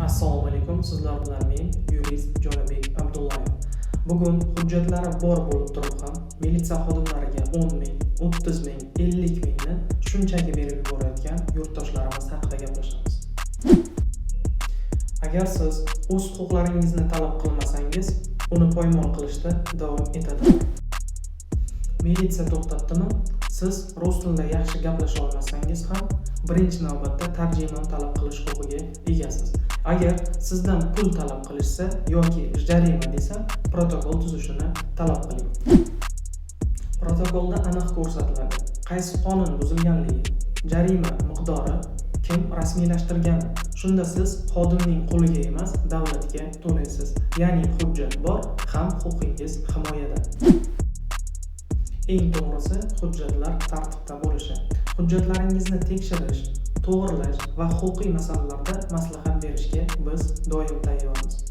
Assalomu alaykum. Sizlar bilan men yurist Jonibek Abdullayev. Bugun hujjatlari bor bo'lib turib ham militsiya xodimlariga 10 ming, 30 ming, 50 mingni shunchaki berib yuborayotgan yurtdoshlarimiz haqida gaplashamiz. Agar siz o'z huquqlaringizni talab qilmasangiz, uni poymol qilishda davom etadi. Militsiya to'xtatdimi? Siz rus tilida yaxshi gaplasha olmasangiz ham birinchi navbatda tarjimon talab qilish huquqiga egasiz. Agar sizdan pul talab qilishsa yoki jarima desa, protokol tuzishini talab qiling. Protokolda aniq ko'rsatiladi, qaysi qonun buzilganligi, jarima miqdori, kim rasmiylashtirgani. Shunda siz xodimning qo'liga emas, davlatga to'laysiz. Ya'ni hujjat bor, ham huquqingiz himoyada. Eng to'g'risi hujjatlar tartibda bo'lishi. Hujjatlaringizni tekshirish, to'g'rilash va huquqiy masalalarda maslahat berishga biz doim tayyormiz.